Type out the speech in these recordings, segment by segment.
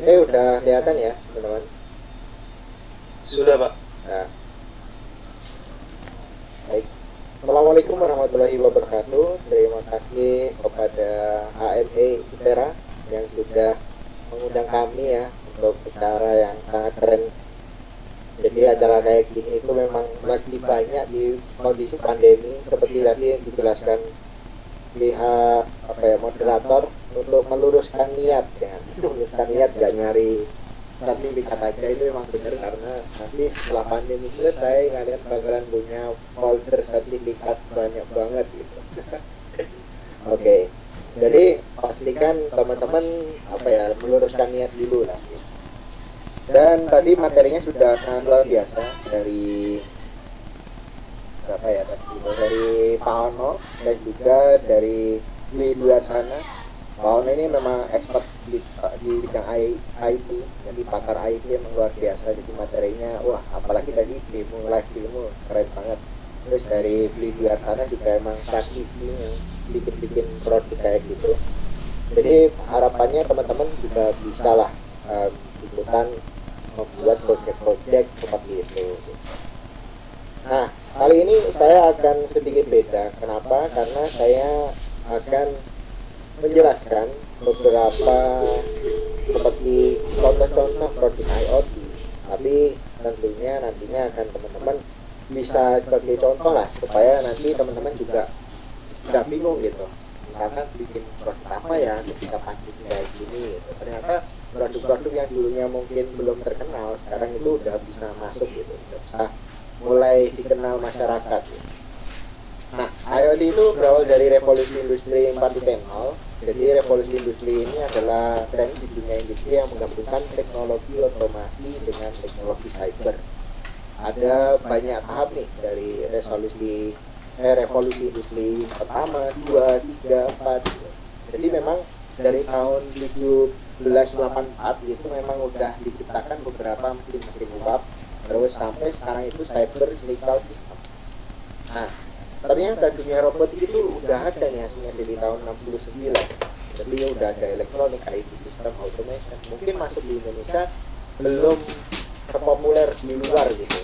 Udah kelihatan ya teman-teman. Sudah, Pak. Nah, baik. Assalamualaikum warahmatullahi wabarakatuh. Terima kasih kepada HME ITERA yang sudah mengundang kami ya untuk acara yang sangat keren. Jadi acara kayak gini itu memang lagi banyak di kondisi pandemi seperti tadi yang dijelaskan pihak moderator untuk meluruskan niat ya. Meluruskan niat gak nyari sertifikat aja itu memang benar, karena nanti setelah pandemi selesai kalian bakalan punya folder sertifikat banyak banget gitu. Oke. Jadi pastikan teman-teman meluruskan niat dulu lah gitu. Dan tadi materinya sudah sangat luar biasa dari dari Pak Ono dan juga dari di luar sana. Pak Ono ini memang expert di bidang IT, jadi pakar IT yang luar biasa. Jadi materinya wah, apalagi tadi live demo keren banget. Terus dari di luar sana juga emang praktisi yang bikin produk kayak gitu. Jadi harapannya teman-teman juga bisa lah ikutan membuat project-project seperti itu. Nah, kali ini saya akan sedikit beda. Kenapa? Karena saya akan menjelaskan beberapa seperti contoh-contoh produk IoT. Tapi tentunya nantinya akan teman-teman bisa sebagai contoh lah, supaya nanti teman-teman juga nggak bingung gitu. Misalkan bikin produk apa ya ketika pandemi kayak gini gitu. Ternyata produk-produk yang dulunya mungkin belum terkenal sekarang itu udah bisa masuk gitu, udah bisa mulai dikenal masyarakat gitu. Nah, IoT itu berawal dari revolusi industri 4.0. Jadi revolusi industri ini adalah tren di dunia industri yang menggabungkan teknologi otomasi dengan teknologi cyber. Ada banyak tahap nih dari revolusi industri pertama, 2, 3, 4 gitu. Jadi memang dari tahun 1784 itu memang udah diciptakan beberapa mesin-mesin uap, terus sampai sekarang itu cyber physical system. Nah, ternyata dunia robotik itu udah ada nih hasilnya dari tahun 69. Jadi udah ada elektronik, IT system, automation. Mungkin masuk di Indonesia belum terpopuler di luar gitu.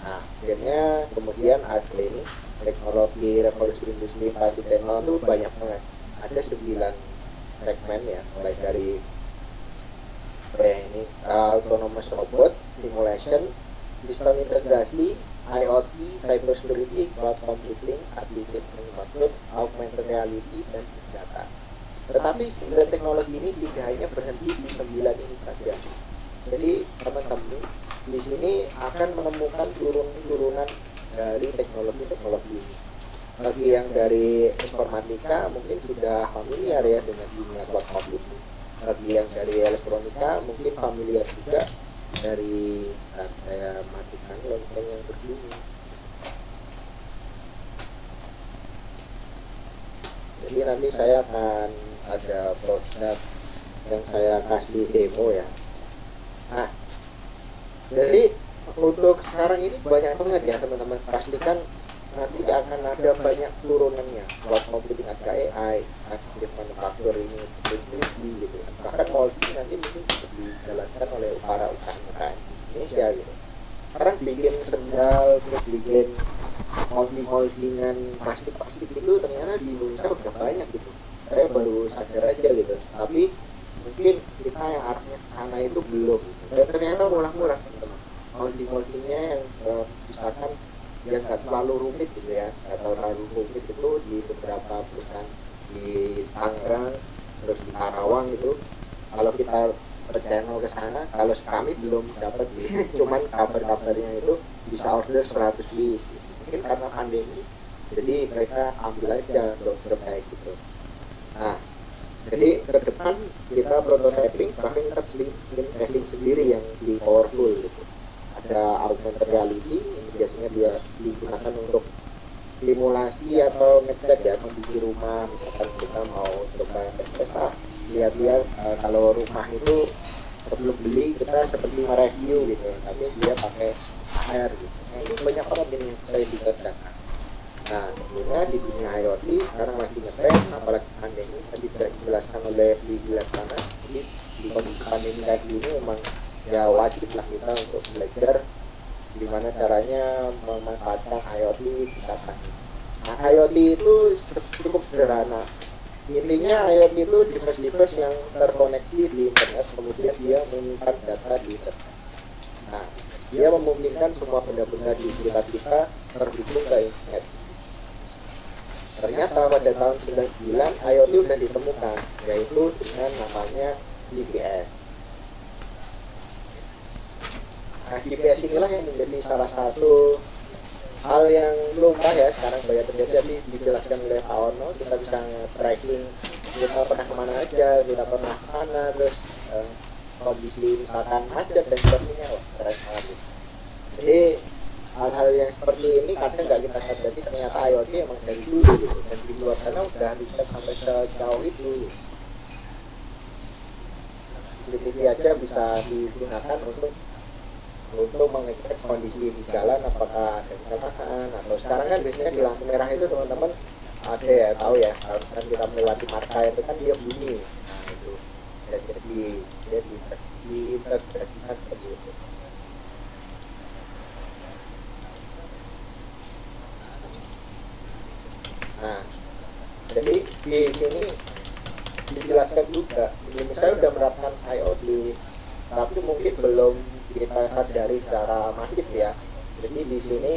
Nah, akhirnya kemudian ada ini teknologi revolusi industri 4.0 itu banyak banget. Ada 9 segmen ya, mulai dari autonomous robot, simulation, sistem integrasi, IoT, cyber security, cloud computing, additive manufacturing, augmented reality, dan big data. Tetapi 9 teknologi ini tidak hanya berhenti di 9 ini saja. Jadi teman-teman di sini akan menemukan turunan dari teknologi-teknologi ini. Bagi yang dari informatika mungkin sudah familiar ya dengan dunia cloud computing. Bagi yang dari elektronika mungkin familiar juga dari saya matikan lonceng yang berbunyi. Jadi nanti saya akan ada produk yang saya kasih demo ya. Nah, jadi untuk sekarang ini banyak banget ya teman-teman, pastikan nanti akan ada banyak turunannya. Cloud computing ada AI, additive manufacturing ini, 3D gitu. Bahkan multi nanti mungkin bisa dijalankan oleh para UKM Indonesia gitu. Sekarang bikin sendal, terus bikin multi-multingan plastik itu ternyata di Indonesia udah banyak gitu. Saya baru sadar aja gitu. Tapi mungkin kita yang arahnya ke sana itu belum. Dan ternyata murah-murah teman-teman. Multi-multinya yang misalkan yang nggak terlalu rumit gitu ya, atau terlalu rumit itu di beberapa perusahaan di Tangerang, terus di Karawang itu. Kalau kita channel ke sana, kalau kami belum dapat gitu. Cuman kabar-kabarnya itu bisa order 100 piece gitu. Mungkin karena pandemi jadi mereka ambil aja drop kayak gitu. Nah, jadi ke depan kita prototyping, bahkan kita bikin testing sendiri yang di powerful gitu. Ada augmented reality yang biasanya digunakan untuk simulasi atau ngecek ya kondisi rumah. Misalkan kita mau coba tes lihat-lihat kalau rumah itu sebelum beli kita seperti mereview gitu, tapi dia pakai AR gitu. Nah, ini banyak banget ini yang saya dikerjakan. Nah, tentunya di dunia IoT sekarang lagi ngetren, apalagi pandemi tadi sudah dijelaskan oleh di sana. Jadi di kondisi pandemi kayak gini memang ya wajib lah kita untuk belajar gimana caranya memanfaatkan IoT misalkan. Nah, IoT itu cukup sederhana. Intinya IoT itu device-device yang terkoneksi di internet, kemudian dia menyimpan data di internet. Nah, dia memungkinkan semua benda-benda di sekitar kita terhubung ke internet. Ternyata pada tahun 99 IoT sudah ditemukan, yaitu dengan namanya GPS. Nah, GPS inilah yang menjadi salah satu hal yang lumrah ya sekarang banyak terjadi. Tadi dijelaskan oleh Pak Ono, kita bisa tracking kita pernah kemana aja, kita pernah kemana, terus kondisi misalkan macet dan sebagainya. Wah, keren banget. Jadi hal-hal yang seperti ini kadang nggak kita sadari, ternyata IoT emang dari dulu gitu. Dan di luar sana udah riset sampai sejauh itu. CCTV aja bisa digunakan untuk mengecek kondisi di jalan apakah ada kecelakaan, atau sekarang kan biasanya di lampu merah itu teman-teman ada ya, tahu ya, kalau kita melewati marka itu kan dia bunyi. Nah itu jadi diintegrasikan seperti itu. Nah jadi di sini dijelaskan juga Indonesia sudah menerapkan IoT, tapi mungkin belum kita sadari secara masif ya. Jadi di sini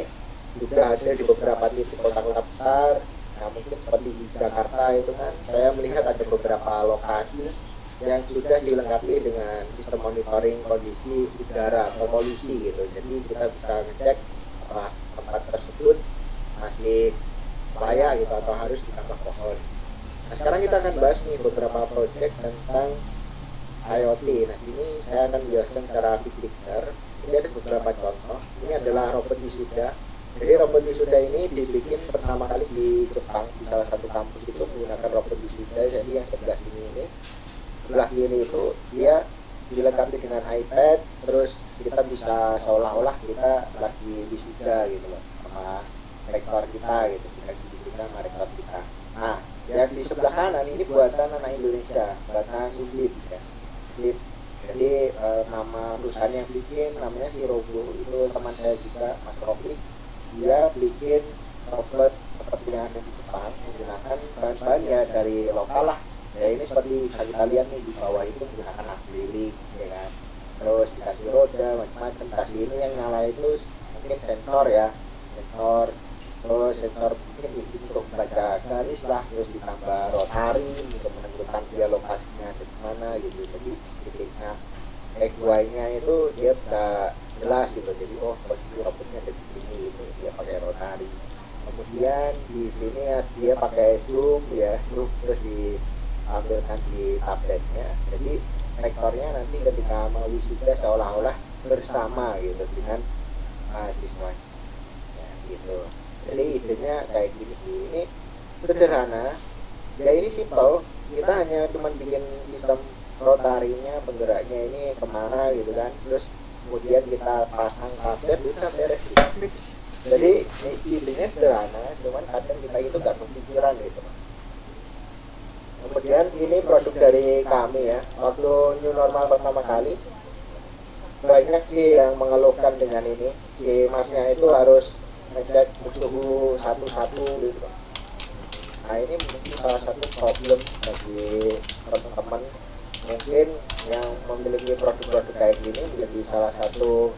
juga ada di beberapa titik kota-kota besar. Nah mungkin seperti di Jakarta itu kan saya melihat ada beberapa lokasi yang sudah dilengkapi dengan sistem monitoring kondisi udara atau polusi gitu. Jadi kita bisa ngecek apakah tempat tersebut masih layak gitu atau harus ditambah pohon. Nah sekarang kita akan bahas nih beberapa proyek tentang IoT. Nah sini saya akan menjelaskan secara big picture. Ini ada beberapa contoh. Ini adalah robot wisuda. Jadi robot wisuda ini dibikin pertama kali di Jepang, di salah satu kampus itu menggunakan robot wisuda. Jadi yang sebelah sini ini, sebelah kiri itu dia dilengkapi dengan iPad, terus kita bisa seolah-olah kita lagi wisuda gitu loh sama rektor kita gitu, kita wisuda sama rektor kita. Nah yang di sebelah kanan ini buatan anak Indonesia, buatan Udip ya. Jadi nama perusahaan yang bikin namanya si Robo, itu teman saya juga, Mas Rofi. Dia bikin robot seperti yang ada di Jepang menggunakan bahan-bahan ya dari lokal lah. Ya ini seperti bisa kita lihat nih di bawah itu menggunakan akrilik ya kan. Terus dikasih roda macam-macam. Kasih ini yang nyala itu mungkin sensor ya, terus sensor mungkin untuk membaca garis lah, terus ditambah rotari untuk menentukan dia lokasinya di mana gitu. Jadi titiknya XY-nya itu dia bisa jelas gitu. Jadi oh posisi robotnya ada di sini gitu, dia pakai rotari. Kemudian di sini ya, dia pakai zoom terus diambilkan di tabletnya. Jadi rektornya nanti ketika mau wisuda seolah-olah bersama gitu dengan mahasiswanya ya, gitu. Jadi idenya kayak gini sih, ini sederhana ya, ini simple. Kita hanya cuman bikin sistem rotarinya, penggeraknya ini kemana gitu kan, terus kemudian kita pasang tablet, udah beres gitu. Jadi idenya sederhana, cuman kadang kita itu gak kepikiran gitu. Kemudian ini produk dari kami ya, waktu new normal pertama kali banyak sih yang mengeluhkan dengan ini, si masnya itu harus ngecek suhu satu-satu gitu. Nah ini mungkin salah satu problem bagi teman-teman mungkin yang memiliki produk-produk kayak gini, menjadi salah satu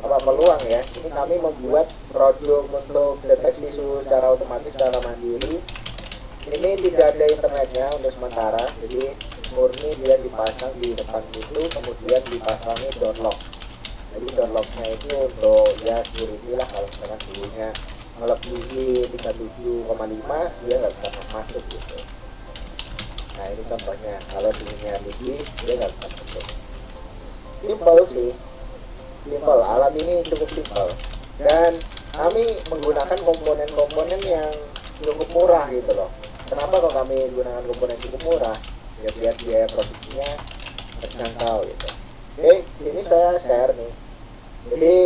peluang ya. Ini kami membuat produk untuk deteksi suhu secara otomatis, secara mandiri. Ini tidak ada internetnya untuk sementara, jadi murni dia dipasang di depan itu, kemudian dipasangi door lock. Jadi door locknya itu untuk ya security lah, kalau misalkan suhunya melebihi 37,5 dia nggak bisa masuk gitu. Nah ini contohnya, kalau suhunya tinggi dia nggak bisa masuk. Simple sih, simple, alat ini cukup simple, dan kami menggunakan komponen-komponen yang cukup murah gitu loh. Kenapa kok kami menggunakan komponen cukup murah? Ya biar biaya produksinya terjangkau gitu. Oke, ini saya share nih. Jadi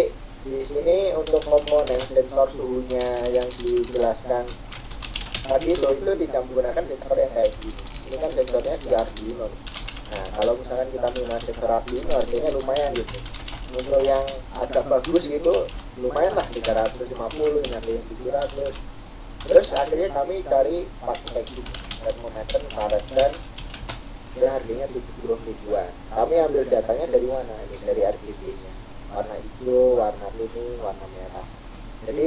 di sini untuk komponen sensor suhunya yang dijelaskan tadi itu tidak menggunakan sensor yang kayak gini. Ini kan sensornya si Arduino. Nah kalau misalkan kita minat sensor Arduino harganya lumayan gitu, untuk yang agak bagus gitu lumayan lah 350, nanti 700. Terus akhirnya kami cari pakai kayak gini termometer karet dan yang harganya 70 ribuan. Kami ambil datanya dari mana? Ini dari RGB nya, warna hijau, warna kuning, warna merah. Jadi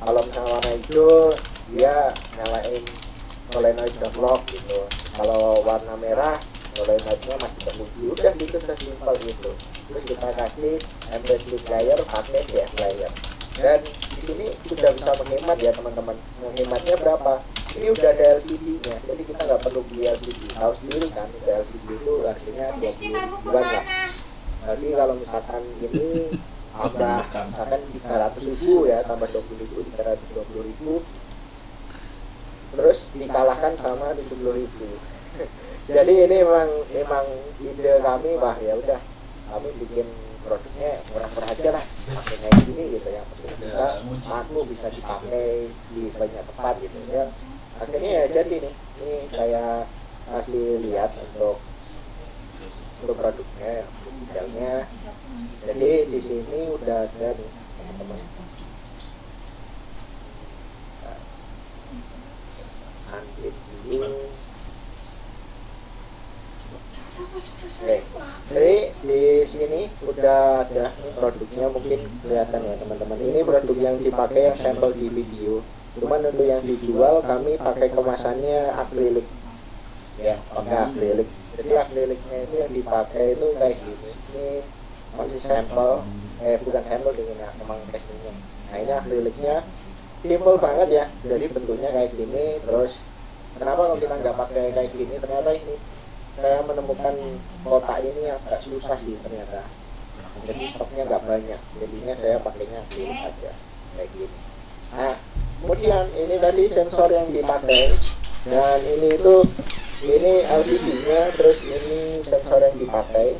kalau misalnya warna hijau dia nyalain solenoid lock gitu, kalau warna merah solenoidnya masih terkunci, udah gitu sesimpel gitu. Terus kita kasih MP3 player pakai DF player, dan di sini sudah bisa menghemat ya teman-teman. Menghematnya berapa? Ini udah ada LCD-nya, jadi kita nggak perlu beli LCD. Tahu sendiri kan, LCD itu harganya 20 ribuan lah. Jadi kalau misalkan ini tambah misalkan 300 ribu ya, tambah 20 ribu, 320 ribu, terus dikalahkan sama 70 ribu. Jadi ini memang ide kami, wah ya udah kami bikin produknya murah-murah aja lah, pakai kayak gini gitu ya, bisa laku, bisa dipakai di banyak tempat gitu ya. Akhirnya ya jadi nih, ini saya kasih lihat untuk produknya, untuk detailnya. Jadi di sini udah ada nih teman-teman. Unbit dulu. Oke, jadi di sini udah ada produknya, mungkin kelihatan ya teman-teman. Ini produk yang dipakai yang sampel di video. Cuman untuk yang dijual kami pakai kemasannya akrilik, ya pakai akrilik. Jadi akriliknya itu yang dipakai itu kayak gini. Ini masih sampel, bukan sampel gini ya, memang casingnya. Nah ini akriliknya simple banget ya. Jadi bentuknya kayak gini. Terus kenapa kalau kita nggak pakai kayak gini? Ternyata ini saya menemukan kotak ini agak susah sih ternyata, jadi stoknya nggak banyak, jadinya saya pakainya akrilik aja kayak gini. Nah kemudian ini tadi sensor yang dipakai, dan ini LCD nya, terus ini sensor yang dipakai,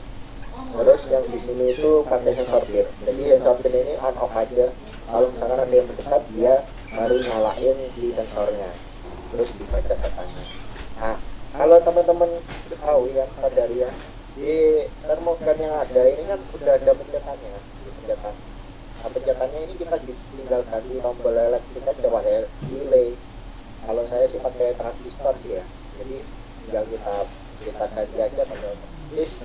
terus yang di sini itu pakai sensor pin. Jadi sensor pin ini on off aja, kalau misalkan ada yang mendekat dia baru nyalain si sensornya, terus dibaca datanya. Nah kalau teman-teman tahu ya, sadari ya, di termogan yang ada ini kan udah ada pencetannya, pencetan. Nah, pencetannya ini kita tinggal ganti tombol elektrik aja pakai relay. Kalau saya sih pakai transistor ya, jadi tinggal kita ganti aja pakai.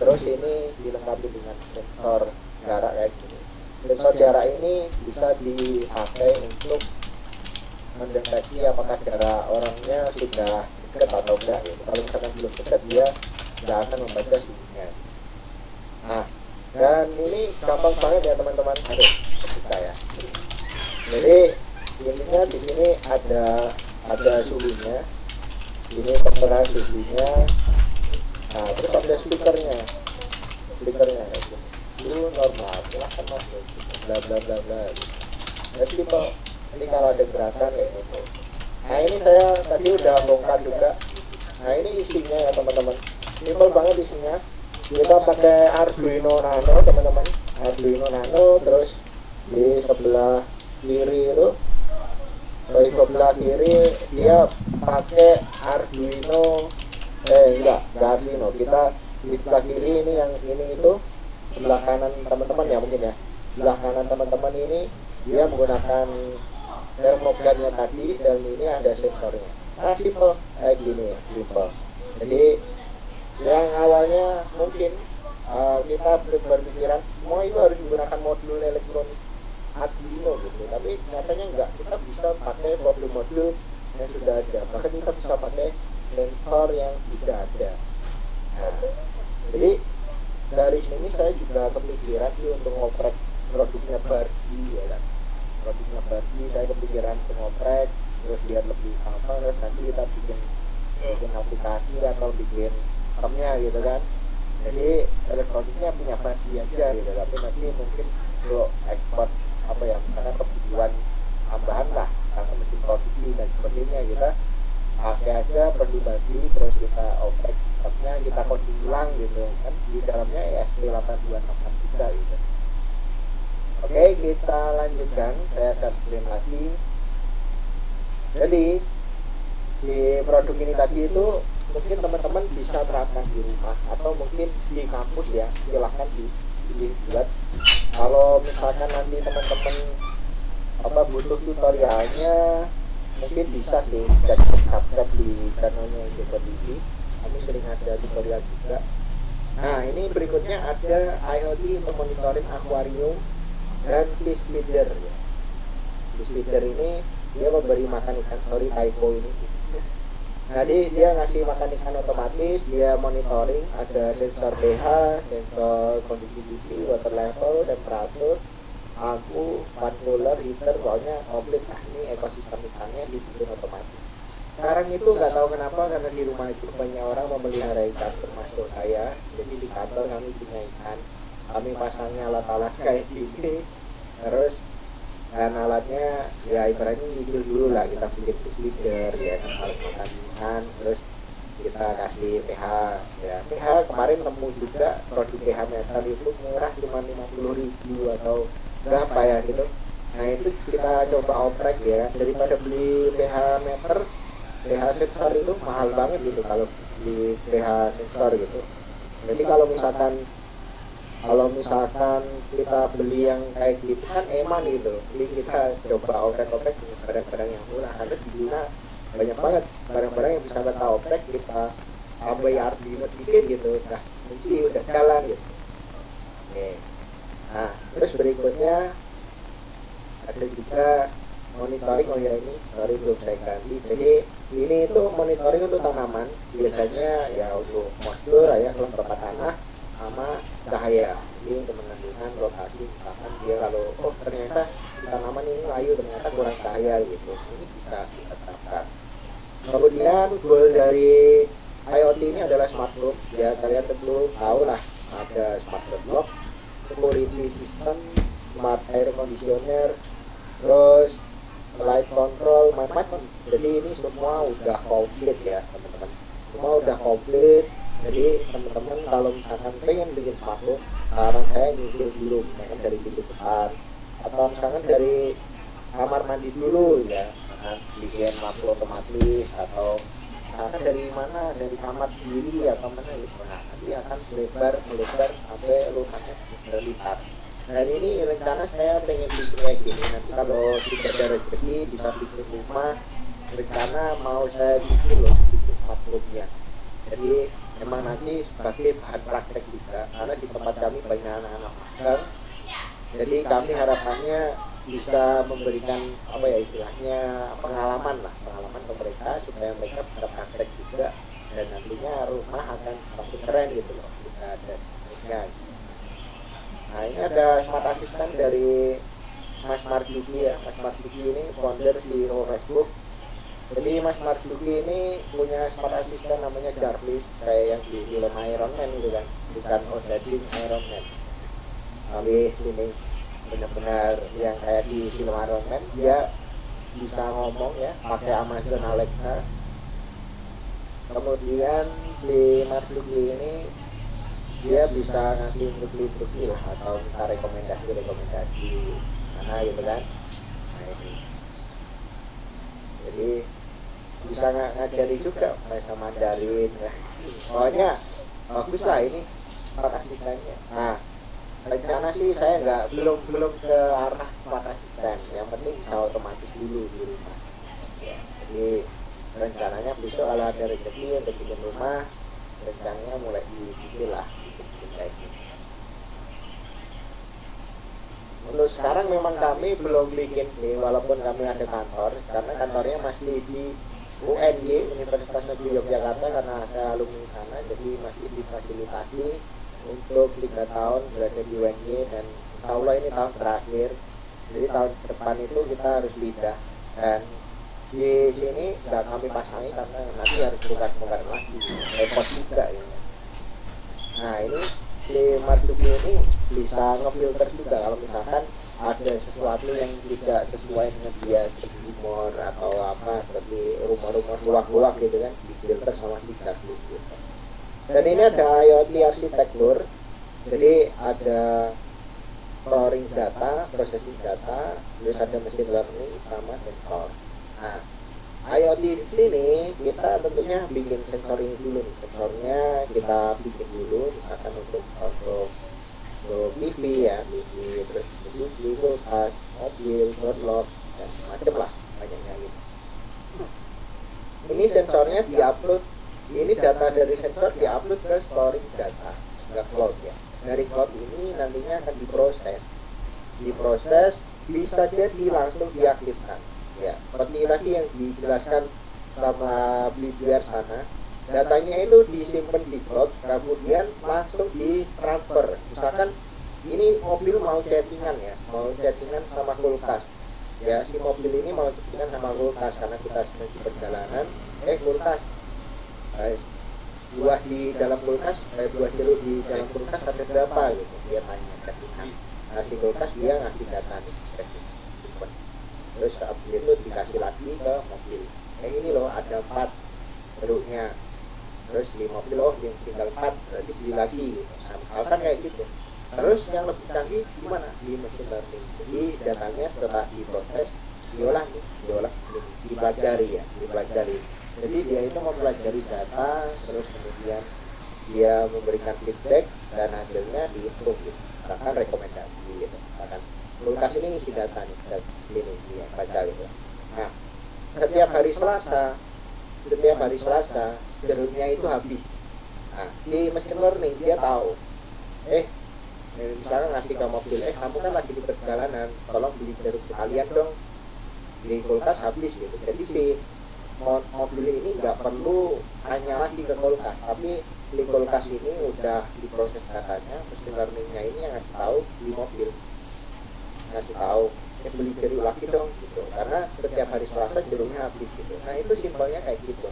Terus ini dilengkapi dengan sensor jarak kayak gini. Sensor jarak ini bisa dipakai untuk mendeteksi apakah jarak orangnya sudah dekat atau enggak gitu. Kalau misalkan belum dekat dia nggak akan membaca suhunya. Nah dan ini gampang banget ya teman-teman. Aduh buka ya. Jadi intinya di sini ada suhunya, ini tertera suhunya. Nah terus ada speakernya kayak gini. Suhu normal, silahkan masuk, bla bla bla bla. Jadi ini kalau ada gerakan kayak gitu. Nah ini saya tadi udah bongkar juga. Nah ini isinya ya teman-teman, simple banget isinya. Kita pakai Arduino Nano teman-teman, Arduino Nano. Terus di sebelah kiri itu, di sebelah kiri dia pakai Arduino, enggak Arduino. Kita di sebelah kiri ini, yang ini itu sebelah kanan teman-teman ya mungkin ya. Sebelah kanan teman-teman ini dia menggunakan termogannya tadi, dan ini ada sensornya. Nah simple kayak gini ya, simple. Jadi yang awalnya mungkin kita berpikiran semua itu harus menggunakan modul elektronik Arduino gitu, tapi nyatanya enggak. Kita bisa pakai modul-modul yang sudah ada, bahkan kita bisa pakai sensor yang sudah ada. Nah, jadi dari sini saya juga kepikiran sih untuk ngoprek produknya Barbie ya kan. Produknya Barbie saya kepikiran untuk ngoprek, terus biar lebih aman, terus nanti kita bikin aplikasi atau bikin sistemnya gitu kan. Jadi elektroniknya punya Barbie aja gitu, tapi nanti mungkin untuk ekspor apa ya, misalkan kebutuhan tambahan lah, tentang mesin produksi dan sebagainya, kita pakai aja produk Barbie, terus kita oprek sistemnya, kita coding ulang gitu kan, di dalamnya ESP8266 juga gitu. Oke, kita lanjutkan. Saya share screen lagi. Jadi di produk ini tadi itu mungkin teman-teman bisa terapkan di rumah atau mungkin di kampus ya, silahkan dibuat. Kalau misalkan nanti teman-teman butuh tutorialnya, mungkin bisa sih cek subscribe di channelnya Joko TV, kami sering ada tutorial juga. Nah ini berikutnya ada IoT untuk monitoring akuarium dan fish feeder ya. Fish feeder ini dia memberi makan ikan, sorry typo ini. Jadi dia ngasih makan ikan otomatis, dia monitoring, ada sensor pH, sensor conductivity, water level, temperatur, lampu, fan cooler, heater, pokoknya komplit lah. Ini ekosistem ikannya dibikin otomatis. Sekarang itu nggak tahu kenapa, karena di rumah itu banyak orang memelihara ikan termasuk saya. Jadi di kantor kami punya ikan, kami pasangnya alat-alat kayak gini. Terus dan alatnya ya ibaratnya nyicil dulu lah, kita bikin fish feeder ya kan, harus makan ikan, terus kita kasih pH ya. pH kemarin nemu juga produk pH meter itu murah, cuma 50.000 atau berapa ya gitu. Nah itu kita coba oprek ya, daripada beli pH meter, pH sensor itu mahal banget gitu kalau di pH sensor gitu. Jadi kalau misalkan kita beli yang kayak gitu kan eman gitu, jadi kita coba oprek-oprek dengan barang-barang yang murah, karena di Cina banyak banget barang-barang yang bisa kita oprek, kita tambah argument dikit gitu, udah fungsi, udah jalan gitu. Oke. Nah terus berikutnya ada juga monitoring, oh ya ini sorry belum saya ganti. Jadi ini itu monitoring untuk tanaman, biasanya ya untuk moisture ya, kelembapan tanah sama cahaya. Jadi untuk menentukan lokasi, misalkan dia kalau ternyata di tanaman ini layu, ternyata kurang cahaya gitu, ini bisa kita terapkan. Kemudian goal dari IoT ini adalah smart home ya, kalian tentu tahu lah, ada smart lock, security system, smart air conditioner, terus light control, macam-macam. Jadi ini semua udah komplit ya teman-teman, semua udah komplit. Jadi teman-teman kalau misalkan pengen bikin smart home, saran saya nyicil dulu, misalkan dari pintu depan atau misalkan dari kamar mandi dulu ya, misalkan bikin lampu otomatis, atau misalkan dari mana, dari kamar sendiri atau mana gitu. Nah nanti akan melebar sampai rumahnya berlipat. Dan ini rencana saya pengen bikin kayak gini, nanti kalau tidak ada rezeki bisa bikin rumah. Rencana mau saya bikin loh, bikin smart home-nya. Jadi memang nanti sebagai bahan praktek juga, karena di tempat kami banyak anak-anak magang. Jadi kami harapannya bisa memberikan istilahnya pengalaman ke mereka, supaya mereka bisa praktek juga, dan nantinya rumah akan semakin keren gitu loh, bisa ada mereka. Nah ini ada smart assistant dari Mas Marjuki ya. Mas Marjuki ini founder CEO Facebook. Jadi Mas Marjuki ini punya smart assistant namanya Jarvis, kayak yang di film Iron Man gitu kan, bukan Osedin Iron Man. Tapi sini benar-benar yang kayak di film Iron Man, dia bisa ngomong ya, pakai Amazon Alexa. Kemudian di Marjuki ini dia bisa ngasih instruksi lah, atau minta rekomendasi mana gitu kan. Nah ini jadi bisa ngajari juga bahasa Mandarin ya. Pokoknya bagus lah ini smart asistennya. Nah rencana sih saya belum ke arah smart asisten, yang penting bisa otomatis dulu di rumah ya. Jadi rencananya besok kalau ada rezeki untuk bikin rumah, rencananya mulai dicicil lah, bikin kayak gini. Untuk sekarang memang kami belum bikin sih, walaupun kami ada kantor, karena kantornya masih di UNY, Universitas Negeri Yogyakarta, karena saya alumni sana, jadi masih difasilitasi untuk 3 tahun berada di UNY, dan insya Allah ini tahun terakhir. Jadi tahun depan itu kita harus pindah, dan di sini nggak kami pasangi karena nanti harus bongkar lagi, repot juga ya. Nah ini di Marjuki ini bisa ngefilter juga kalau misalkan ada sesuatu yang tidak sesuai dengan dia, seperti humor atau apa, seperti rumah-rumah luak-luak gitu kan, difilter sama si Jarvis gitu. Dan ini ada IoT arsitektur, jadi ada storing data, processing data, terus ada machine learning sama sensor. Nah IoT di sini kita tentunya bikin sensor ini dulu nih. Sensornya kita bikin dulu, misalkan untuk TV ya, TV, terus TV, kulkas, mobil, doorknob, dan macam lah banyaknya gitu. Ini sensornya diupload, ini data dari sensor diupload ke storage data, ke cloud ya. Dari cloud ini nantinya akan diproses bisa jadi langsung diaktifkan ya. Seperti tadi yang dijelaskan sama Blibiar sana, datanya itu disimpan di cloud, kemudian langsung ditransfer. Misalkan ini mobil mau chattingan ya, mau chattingan sama kulkas ya, si mobil ini mau chattingan sama kulkas karena kita sedang di perjalanan. Kulkas, buah di dalam kulkas, buah jeruk di dalam kulkas ada berapa gitu, dia tanya chattingan. Ngasih kulkas, dia ngasih data nih, terus habis itu dikasih lagi ke mobil, ini loh ada 4 jeruknya, terus di mobil tinggal 4, berarti beli lagi gitu. Nah, misalkan kayak gitu. Terus yang lebih canggih gimana? Di mesin learning. Jadi datanya setelah diproses, diolah, dipelajari. Jadi dia itu mempelajari data, terus kemudian dia memberikan feedback dan hasilnya diimprove gitu. Bahkan rekomendasi gitu. Bahkan kulkas ini ngisi data nih, sini dia baca gitu. Nah, setiap hari Selasa jeruknya itu habis. Nah, di mesin learning dia tahu, misalnya ngasih ke mobil, kamu kan lagi di perjalanan, tolong beli jeruk sekalian dong, di kulkas habis gitu. Jadi si mobil ini nggak perlu tanya lagi ke kulkas, tapi di kulkas ini udah diproses datanya, mesin learningnya ini yang ngasih tahu di mobil, ngasih tahu beli jeruk lagi dong gitu, karena setiap hari Selasa jeruknya habis gitu. Nah itu simpelnya kayak gitu.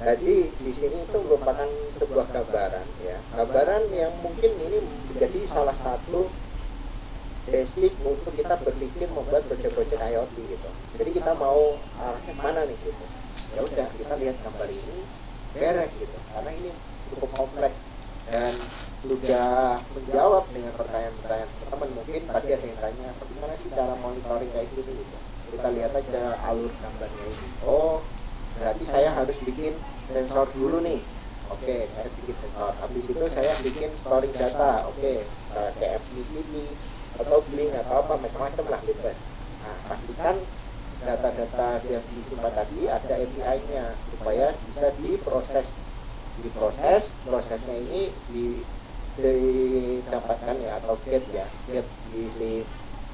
Jadi di sini itu merupakan sebuah gambaran ya, gambaran yang mungkin ini menjadi salah satu basic untuk kita berpikir membuat proyek-proyek IoT gitu. Jadi kita mau arahnya mana nih gitu. Ya udah, kita lihat gambar ini beres gitu, karena ini cukup kompleks dan sudah menjawab dengan pertanyaan-pertanyaan teman. Mungkin tadi ada yang tanya bagaimana sih cara monitoring kayak gitu gitu. Kita lihat aja alur gambarnya ini. Oh, berarti saya harus bikin sensor dulu nih. Oke, saya bikin sensor. Habis itu saya bikin storing data. Oke, kayak FTP atau Blink atau apa macam-macam lah bebas. Nah, pastikan data-data yang disimpan tadi ada API-nya supaya bisa prosesnya ini didapatkan ya, atau get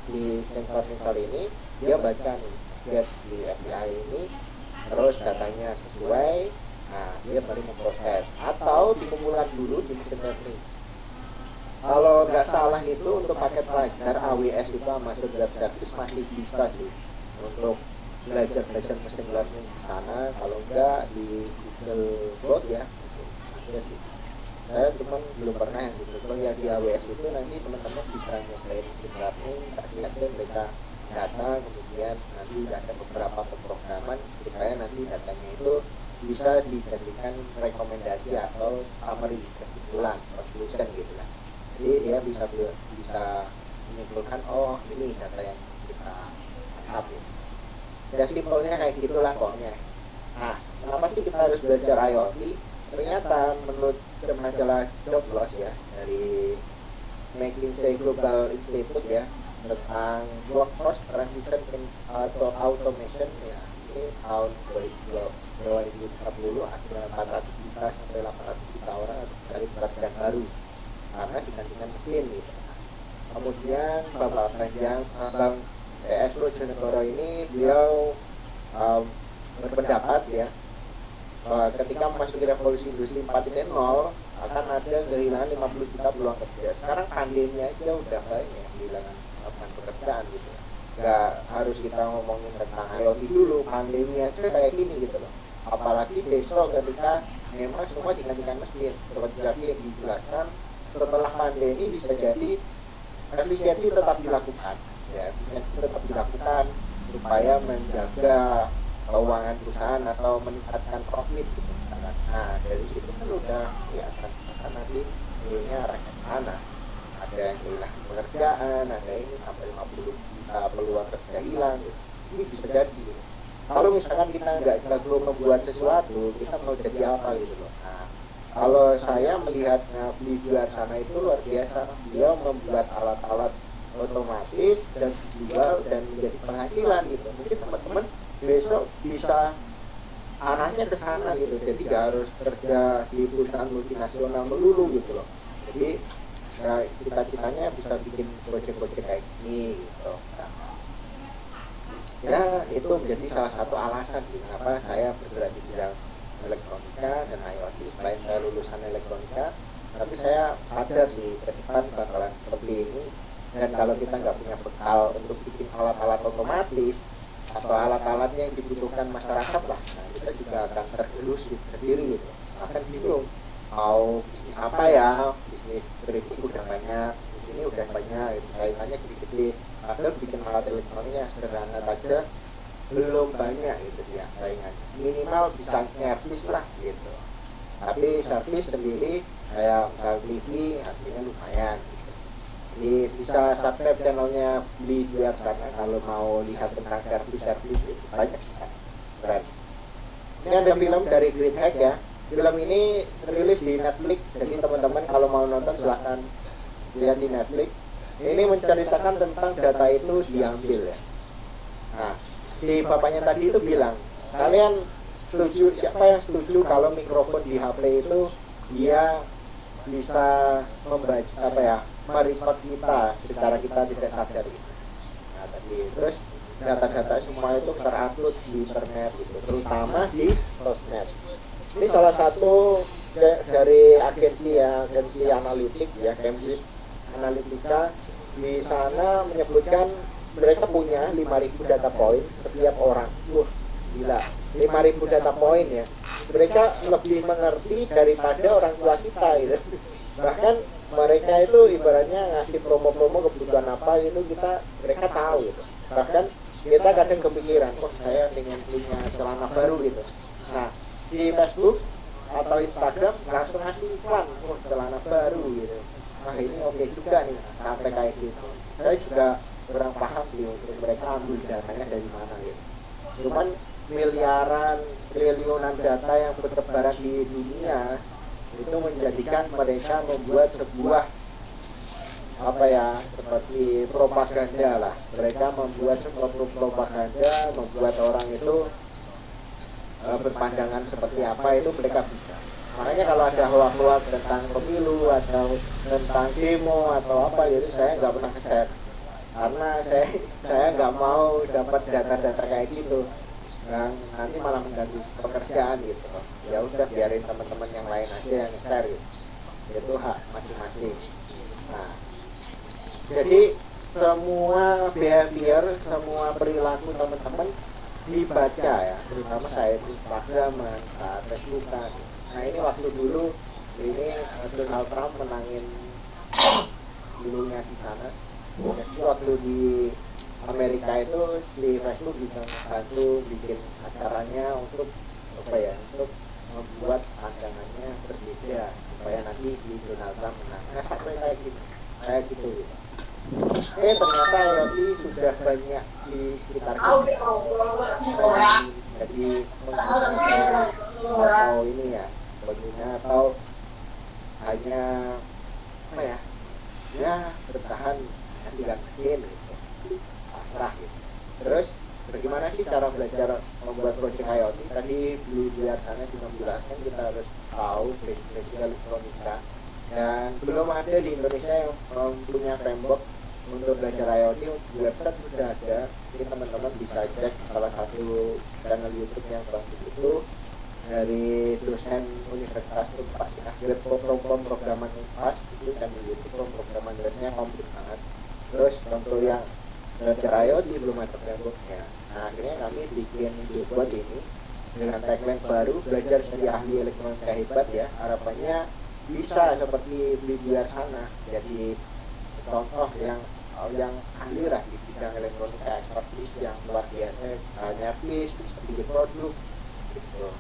di sensor ini dia baca nih, get di API ini, terus datanya sesuai, nah dia baru memproses atau dikumpulkan dulu di mesin learning. Kalau nggak salah itu untuk paket pelajar AWS itu sama web service masih bisa sih untuk belajar mesin learning di sana. Kalau nggak di Google Cloud ya ada sih. Saya cuman belum pernah yang gitu. Kalau yang di AWS itu nanti teman-teman bisa nyobain mesin learning, kasih aja mereka data, kemudian nanti ada beberapa pemrograman supaya nanti datanya itu bisa dijadikan rekomendasi atau summary, kesimpulan, conclusion gitu lah. Jadi dia bisa menyimpulkan, oh ini data yang kita tangkap ya. Ya simpelnya kayak gitulah pokoknya. Nah, kenapa sih kita harus belajar IoT? Ternyata menurut majalah Joblos ya, dari McKinsey Global Institute ya, tentang workforce transition atau automation ya, ini tahun 2040 ada 400 juta sampai 800 juta orang dari pekerjaan baru karena digantikan mesin gitu. Kemudian Bapak Bang PS Bojonegoro ini beliau berpendapat ya, ketika memasuki revolusi industri 4.0 akan ada kehilangan 50 juta peluang kerja. Sekarang pandemi aja udah banyak kehilangan lapangan pekerjaan gitu. Nggak harus kita ngomongin tentang IoT dulu, pandemi aja kayak gini gitu loh. Apalagi besok ketika memang semua digantikan mesin. Seperti tadi yang dijelaskan, setelah pandemi bisa jadi efisiensi tetap dilakukan ya, supaya menjaga keuangan perusahaan atau meningkatkan profit gitu misalkan. Nah dari situ kan udah ya kan nanti dulunya arahnya ke mana, ada yang kehilangan pekerjaan, ada ini sampai 50 juta peluang kerja hilang gitu. Ini bisa jadi gitu. kalau misalkan kita nggak jago membuat sesuatu, kita mau jadi apa gitu loh. Nah, kalau saya melihatnya di luar sana itu luar biasa, dia membuat alat-alat otomatis dan dijual dan menjadi penghasilan gitu. Mungkin teman-teman besok bisa arahnya ke sana gitu, jadi nggak harus kerja di perusahaan multinasional melulu gitu loh. Jadi ya, cita-citanya bisa bikin proyek-proyek kayak gini gitu. Nah, ya itu menjadi salah satu alasan sih kenapa saya bergerak di bidang elektronika dan IoT. Selain saya lulusan elektronika, tapi saya sadar sih ke depan bakalan seperti ini. Dan kalau kita nggak punya bekal untuk bikin alat-alat otomatis atau alat-alatnya yang dibutuhkan masyarakat lah, nah kita juga akan tergerus sendiri gitu, akan bingung mau bisnis apa ya, bisnis keripik udah banyak, ini udah banyak, kaitannya gede-gede, padahal bikin alat elektroniknya sederhana saja belum banyak gitu sih ya saingan, minimal bisa servis lah gitu, tapi servis sendiri kayak TV harganya lumayan. Jadi bisa subscribe channelnya di luar sana kalau mau lihat tentang servis-servis itu banyak kan. Keren. Ini ada film dari Green Hack ya. Film ini rilis di Netflix. Jadi teman-teman kalau mau nonton silahkan lihat di Netflix. Ini menceritakan tentang data itu diambil ya. Nah, si bapaknya tadi itu bilang, kalian setuju, siapa yang setuju kalau mikrofon di HP itu dia bisa membaca apa ya, merecord kita secara kita tidak sadar gitu. Nah tadi terus data-data semua itu terupload di internet gitu, terutama di sosmed. Ini salah satu dari agensi analitik ya, Cambridge Analytica, di sana menyebutkan mereka punya 5.000 data point setiap orang. Gila, 5.000 data point ya. Mereka lebih mengerti daripada orang tua kita gitu. Bahkan mereka itu ibaratnya ngasih promo-promo kebutuhan apa gitu, mereka tahu gitu. Bahkan kita kadang kepikiran, saya ingin punya celana baru gitu. Nah, di Facebook atau Instagram langsung ngasih iklan, celana baru gitu. Nah ini oke juga nih sampai kayak gitu. Saya juga kurang paham sih untuk mereka ambil datanya dari mana gitu. Cuman miliaran, triliunan data yang bertebaran di dunia itu menjadikan mereka membuat sebuah apa ya, seperti propaganda lah. Mereka membuat sebuah propaganda, membuat orang itu berpandangan seperti apa itu mereka bisa. Makanya kalau ada hoax-hoax tentang pemilu atau tentang demo atau apa gitu, saya nggak pernah share karena saya nggak mau dapat data-data kayak gitu yang nanti malah mengganggu pekerjaan gitu. Ya udah biarin teman-teman yang lain aja yang share gitu. Itu hak masing-masing. Nah, jadi semua behavior, semua perilaku teman-teman dibaca ya, terutama saya di Instagram, saat Facebook. Nah ini waktu dulu ini Donald Trump menangin dulunya di sana. Jadi waktu di Amerika itu di Facebook bisa bantu bikin acaranya untuk apa ya, untuk membuat pandangannya berbeda supaya nanti si Donald Trump menang. Nah sampai kayak gitu gitu. Ternyata IoT sudah banyak di sekitar kita. Jadi atau ini ya pengguna atau hanya apa ya, ya bertahan dengan mesin gitu, pasrah gitu. Terus bagaimana sih cara belajar membuat project IoT? Tadi di luar sana juga menjelaskan kita harus tahu basic elektronika, dan belum ada di Indonesia yang punya framework untuk belajar IoT. Website sudah ada, jadi teman-teman bisa cek salah satu channel YouTube yang bagus itu dari dosen Universitas Unpas ya, web programan Unpas itu channel YouTube pemrograman webnya komplit banget. Terus untuk yang belajar IoT belum ada frameworknya. Nah akhirnya kami bikin buat ini dengan tagline baru, belajar jadi ahli elektronika hebat ya. Harapannya bisa seperti di luar sana, jadi contoh yang ahli lah di bidang elektronika, expertise yang luar biasa, nyervis, bisa bikin produk gitu.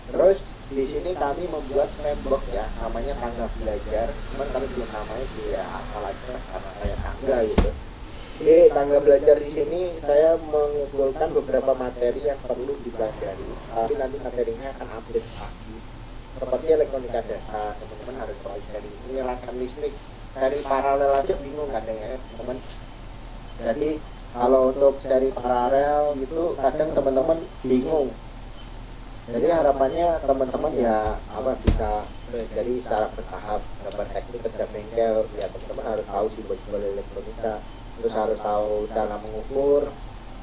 Terus di sini kami membuat framework ya, namanya tangga belajar. Cuman kami belum namanya sih ya, asal aja karena kayak tangga gitu. Jadi tangga belajar di sini saya mengumpulkan beberapa materi yang perlu dipelajari. Tapi nanti materinya akan update pagi. Seperti elektronika dasar, teman-teman harus pelajari. Ini rangkaian listrik dari paralel aja bingung kadang ya, teman. Jadi kalau untuk seri paralel itu kadang teman-teman bingung. Jadi harapannya teman-teman ya bisa belajar secara bertahap, dapat teknik kerja bengkel. Ya teman-teman harus tahu simbol-simbol elektronika, terus harus tahu cara mengukur,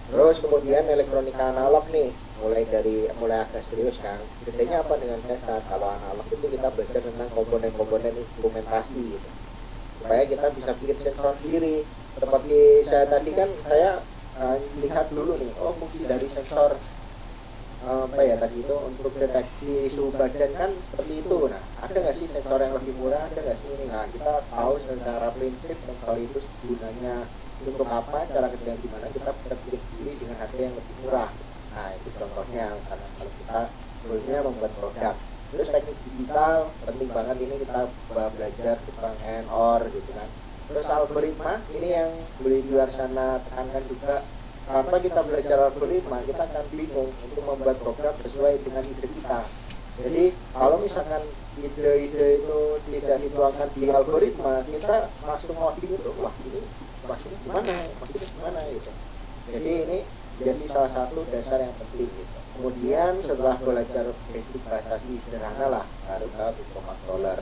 terus kemudian elektronika analog nih mulai agak serius kan. Bedanya apa dengan dasar? Kalau analog itu kita belajar tentang komponen-komponen instrumentasi gitu, supaya kita bisa bikin sensor sendiri. Seperti saya tadi kan saya lihat dulu nih, oh fungsi dari sensor tadi itu untuk deteksi suhu badan kan seperti itu. Nah, ada nggak sih sensor yang lebih murah, ada nggak sih ini? Nah, kita tahu secara prinsip sensor itu gunanya untuk apa, cara kerja gimana, kita bisa bikin sendiri dengan harga yang lebih murah. Nah, itu contohnya karena kalau kita dulunya membuat produk. Terus teknik digital penting banget, ini kita belajar tentang NOR gitu kan. Terus algoritma ini yang beli di luar sana tekankan juga. Tanpa kita belajar algoritma, kita akan bingung untuk membuat program sesuai dengan ide kita. Jadi kalau misalkan ide-ide itu tidak dituangkan di algoritma, kita langsung ngoding itu, wah ini maksudnya gimana gitu. Jadi ini jadi salah satu dasar yang penting gitu. Kemudian setelah belajar basic bahasa sederhana lah, baru ke microcontroller.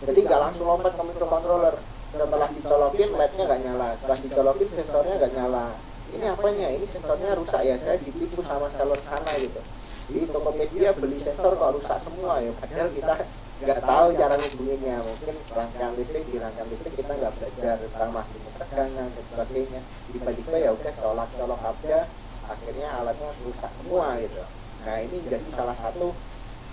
Jadi nggak langsung lompat ke microcontroller. Setelah dicolokin LED-nya nggak nyala, setelah dicolokin sensornya nggak nyala. Ini apanya? Ini sensornya rusak ya, saya ditipu sama seller sana gitu. Di Tokopedia beli sensor kok rusak semua ya, padahal kita nggak tahu cara ngubunginnya. Mungkin rangkaian listrik, di rangkaian listrik kita nggak belajar tentang masih tegangan dan sebagainya. Tiba-tiba ya udah colok aja, akhirnya alatnya rusak semua gitu. Nah ini jadi salah satu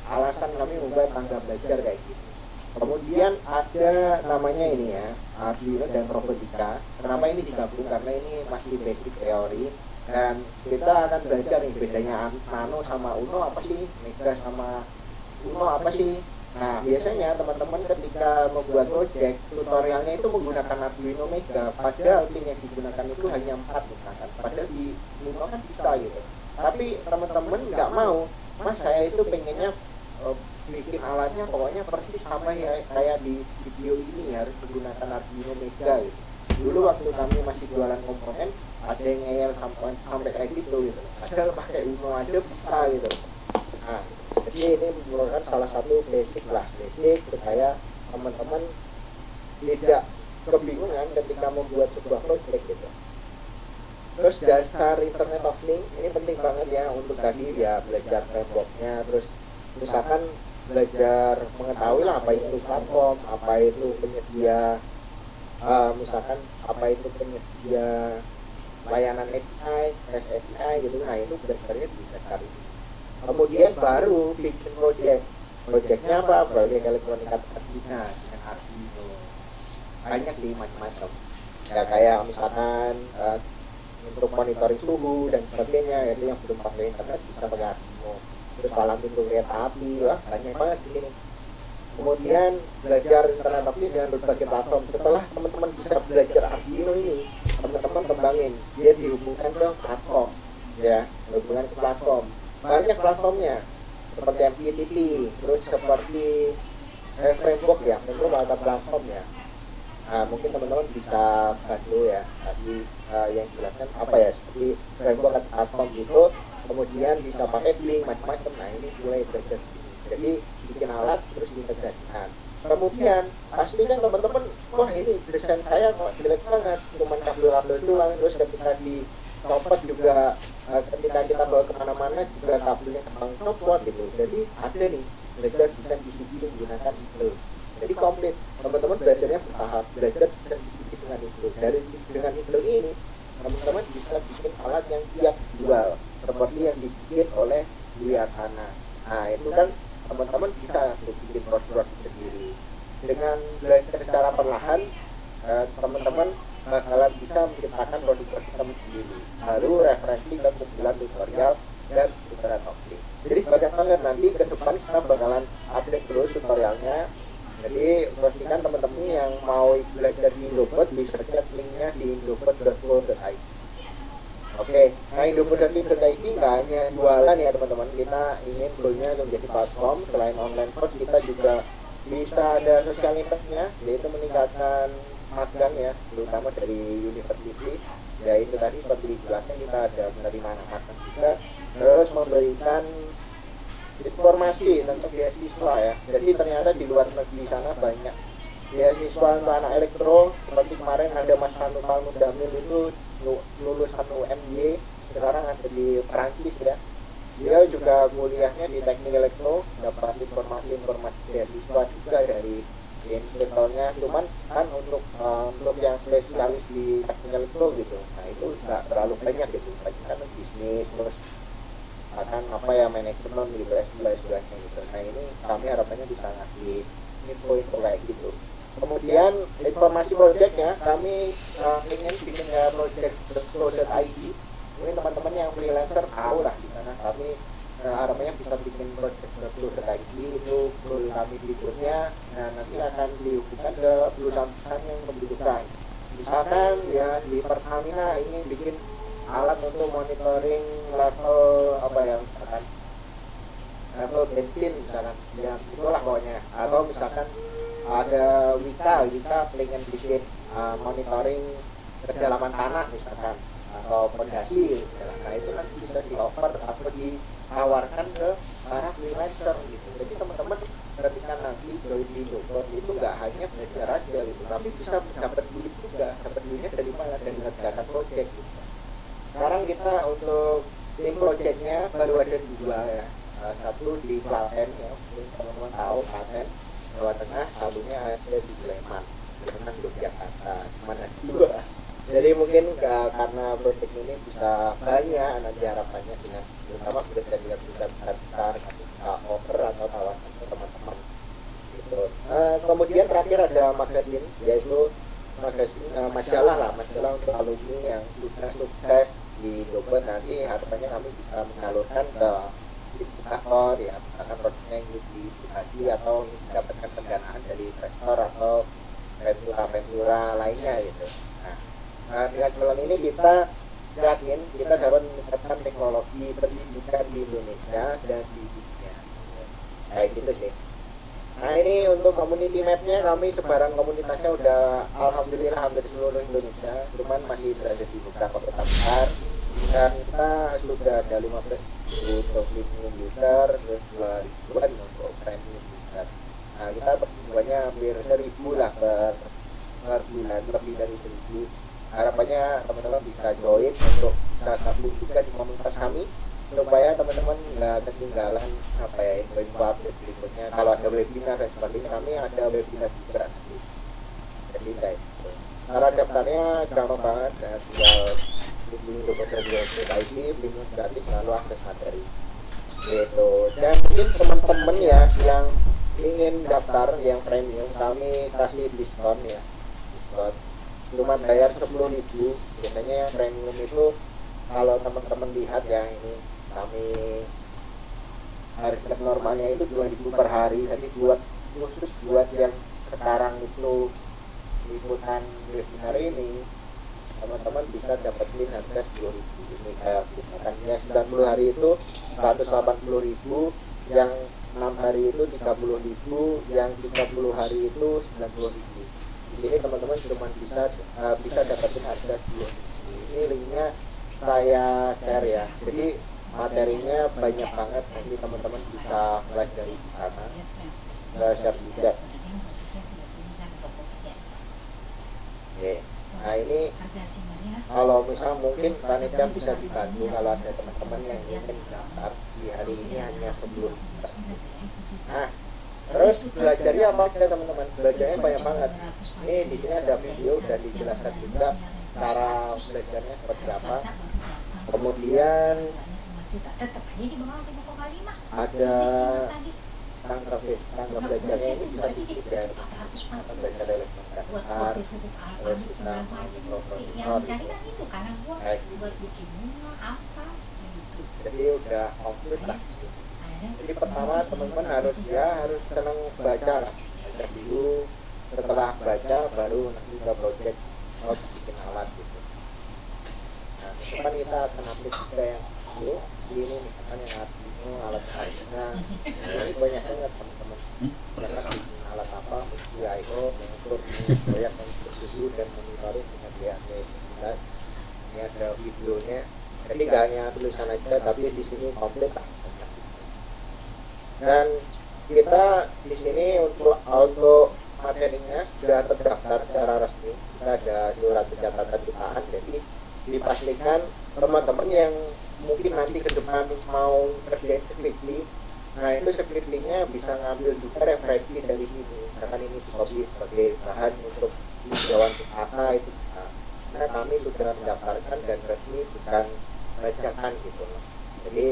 alasan kami membuat tangga belajar kayak gitu. Kemudian ada namanya ini ya, Arduino dan robotika. Kenapa ini digabung? Karena ini masih basic teori dan kita akan belajar nih bedanya nano sama uno apa sih, mega sama uno apa sih. Nah biasanya teman-teman ketika membuat project tutorialnya itu menggunakan Arduino Mega, padahal pin yang digunakan itu hanya 4 misalkan, padahal di uno kan bisa gitu. Tapi teman-teman nggak mau, mas saya itu pengennya bikin alatnya pokoknya persis sama ya kayak di video ini, harus menggunakan Arduino Mega gitu. Dulu waktu kami masih jualan komponen ada yang ngeyel sampai kayak gitu padahal pakai Uno aja bisa gitu. Nah jadi ini merupakan salah satu basic supaya teman-teman tidak kebingungan ketika membuat sebuah project gitu. Terus dasar Internet of Things ini penting banget ya untuk tadi ya belajar frameworknya, terus misalkan belajar mengetahui lah apa itu platform, apa itu penyedia misalkan apa itu penyedia layanan API, REST API gitu. Nah itu belajarnya di dasar ini. Kemudian baru bikin projectnya apa? Project elektronika terpidana dengan Arduino. Banyak sih macam-macam. Ya kayak misalkan untuk monitoring suhu dan sebagainya, itu yang belum pakai internet bisa pakai Arduino. Terus palang pintu kereta api, wah banyak banget di sini. Kemudian belajar Internet of Things dengan berbagai platform. Setelah teman-teman bisa belajar Arduino ini, teman-teman kembangin dia dihubungkan ke platform, ya, hubungan ke platform. Banyak platformnya, seperti MQTT, terus seperti framework ya, framework atau platform ya. Nah, mungkin teman-teman bisa bantu ya tadi yang dijelaskan apa ya, seperti framework atau platform gitu. Kemudian bisa pakai link macam-macam. Nah ini mulai belajar. Jadi bikin alat terus diintegrasikan. Kemudian pastikan teman-teman, wah ini desain saya kok jelek banget, cuma kabel-kabel doang. Terus ketika dicopot juga, ketika kita bawa kemana-mana juga kabelnya kembang copot gitu. Jadi ada nih belajar desain PCB menggunakan itu. Jadi komplit. Teman-teman belajarnya bertahap, belajar desain PCB dengan itu. Dengan itu ini teman-teman bisa bikin alat yang siap jual seperti yang dibikin oleh di luar sana. Nah itu kan teman-teman bisa untuk bikin produk sendiri. Dengan belajar secara perlahan, teman-teman bakalan bisa menciptakan produk-produk sendiri. Lalu referensi ke kumpulan tutorial dan Internet of Things. Jadi banyak banget nanti ke depan kita bakalan update terus tutorialnya. Jadi pastikan teman-teman yang mau belajar di Indobot bisa cek linknya di indobot.co.id. Oke, nah indobot.co.id nggak hanya jualan ya teman-teman, kita ingin goalnya menjadi platform. Selain online course, kita juga bisa ada sosial impact-nya, yaitu meningkatkan magang ya, terutama dari university. Ya itu tadi seperti dijelaskan, kita ada penerimaan magang juga, terus memberikan informasi tentang beasiswa ya. Jadi ternyata di luar negeri sana banyak beasiswa untuk anak elektro. Seperti kemarin ada Mas Hanufal Muzamil itu lulusan UMY, sekarang ada di Perancis ya. Dia juga kuliahnya di teknik elektro, dapat informasi-informasi beasiswa juga dari circle-nya. Cuman kan untuk yang spesialis di teknik elektro gitu, nah itu nggak terlalu banyak gitu, banyak kan bisnis terus akan apa ya, manajemen gitu, S2-nya gitu. Nah ini kami harapannya bisa ngasih info-info kayak gitu. Kemudian informasi projectnya, kami ingin bikin project.co.id. Mungkin teman-teman yang freelancer tahu lah di sana. Kami harapannya bisa bikin project.co.id, itu goal kami berikutnya. Nah nanti akan dihubungkan ke perusahaan-perusahaan yang membutuhkan. Misalkan ya di Pertamina ingin bikin alat untuk monitoring level apa ya, misalkan level bensin misalkan, ya itulah pokoknya. Atau misalkan ada Wika pengen bikin monitoring kedalaman tanah misalkan, atau pondasi. Nah itu nanti bisa di-offer atau ditawarkan ke para freelancer gitu. Jadi teman-teman ketika nanti join di Indobot itu nggak hanya belajar aja gitu, tapi bisa dapat duit juga. Dapat duitnya dari mana? Dari mengerjakan project gitu. Sekarang kita untuk tim projectnya baru ada 2 ya. Satu di Klaten ya, mungkin teman-teman tahu Klaten, Jawa Tengah. Satunya ada di Sleman, Yogyakarta. Cuma ada 2. Jadi mungkin karena project ini bisa banyak, nanti harapannya dengan terutama belajar dengan besar-besar bisa offer atau tawarkan ke teman-teman gitu. Kemudian terakhir ada magazine, yaitu majalah untuk alumni yang sudah sukses di Indobot. Nanti harapannya kami bisa menyalurkan ke investor ya, misalkan produknya yang dipublikasi atau mendapatkan pendanaan dari investor atau ventura lainnya gitu. Nah dengan jalan ini kita yakin kita dapat meningkatkan teknologi pendidikan di Indonesia dan di dunia. Kayak gitu sih. Nah ini untuk community mapnya, kami sebaran komunitasnya udah alhamdulillah hampir seluruh Indonesia, cuman masih berada di beberapa kota besar. Dan kita sudah ada 15.000 untuk premium user, terus 2.000-an untuk premium user. Nah kita pertumbuhannya hampir 1.000 lah per bulan, lebih dari 1.000. Harapannya teman-teman bisa join untuk bisa gabung juga di komunitas kami, supaya teman-teman nggak ketinggalan apa ya, info update berikutnya. Kalau ada webinar dan sebagainya, kami ada webinar juga nanti. Jadi kayak gitu. Cara daftarnya gampang banget ya, tinggal hubungi Indobot.co.id, bingung gratis, lalu akses materi gitu. Dan mungkin teman-teman ya yang ingin daftar yang premium, kami kasih diskon ya, diskon cuma bayar 10.000. Biasanya yang premium itu kalau teman-teman lihat ya, ini kami harga normalnya itu 2.000 per hari. Jadi khusus buat yang sekarang itu liputan webinar ini, teman-teman bisa dapetin harga 10.000. Ini kayak misalkan ya 90 hari itu 180.000, yang 6 hari itu 30.000, yang 30 hari itu 90.000. Di sini teman-teman cuma bisa dapetin harga 10.000. Ini linknya saya share ya. Jadi materinya banyak banget, nanti teman-teman bisa mulai dari sana. Saya share juga. Oke. Nah ini kalau misal mungkin panitia bisa dibantu kalau ada teman-teman yang ingin daftar di hari ini hanya 10. Nah terus belajarnya apa aja teman-teman? Belajarnya banyak banget. Ini di sini ada video dan dijelaskan juga cara belajarnya seperti apa. Kemudian ada tangga belajarnya ini bisa diklik ya, tangga belajar elektronik dasar, terus kita mikroprosesor gitu. Jadi udah komplit lah. Jadi pertama teman-teman harus senang baca lah, baca dulu, setelah baca baru nanti ke project bikin alat gitu. Nah depan kita akan update juga yang dulu ini misalkan yang Arduino alat-alatnya ini banyak banget teman-teman mereka bikin alat apa di I/O mengukur proyek mengukur suhu dan monitoring dengan DHT. Ini ada videonya, jadi gak hanya tulisan aja tapi di sini komplit. Dan kita di sini untuk materinya sudah terdaftar secara resmi, kita ada surat pencatatan jutaan, jadi dipastikan teman-teman yang mungkin nanti ke depan mau kerjain skripsi, nah itu skripsinya bisa ngambil juga referensi dari sini, misalkan ini dikopi sebagai bahan untuk tinjauan pustaka itu bisa. Karena kami sudah mendaftarkan dan resmi, bukan bajakan gitu loh. Jadi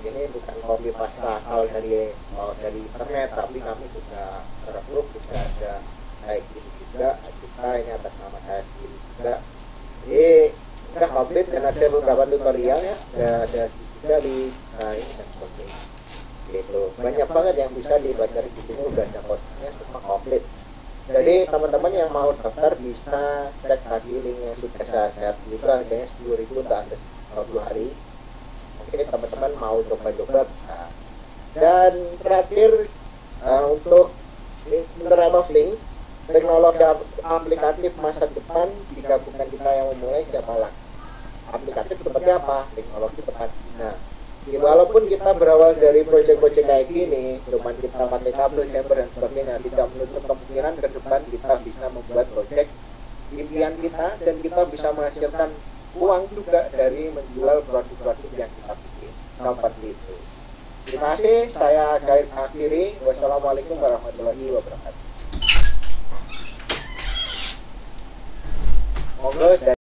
ini bukan copy paste asal dari internet, tapi kami sudah terapprove, sudah ada kayak gini juga, kita ini atas nama saya sendiri juga. Jadi sudah komplit dan ada beberapa tutorial ya, ada juga di ini dan sebagainya. Gitu. Banyak banget yang bisa dipelajari di sini, udah ada kodenya semua komplit. Jadi teman-teman yang mau daftar bisa cek tadi link yang sudah saya share, itu harganya 10.000 untuk Anda 2 hari. Mungkin teman-teman mau coba-coba bisa. Dan terakhir untuk Internet of Things, teknologi aplikatif masa depan digabungkan kita yang memulai siapa lagi. Aplikatif seperti apa? Teknologi tepat. Nah, walaupun kita berawal dari proyek-proyek kayak gini, cuman kita pakai kabel, chamber dan sebagainya, tidak menutup kemungkinan ke depan kita bisa membuat proyek impian kita dan kita bisa menghasilkan uang juga dari menjual produk-produk yang kita bikin. Seperti itu. Terima kasih, saya akhiri. Wassalamualaikum warahmatullahi wabarakatuh. Monggo.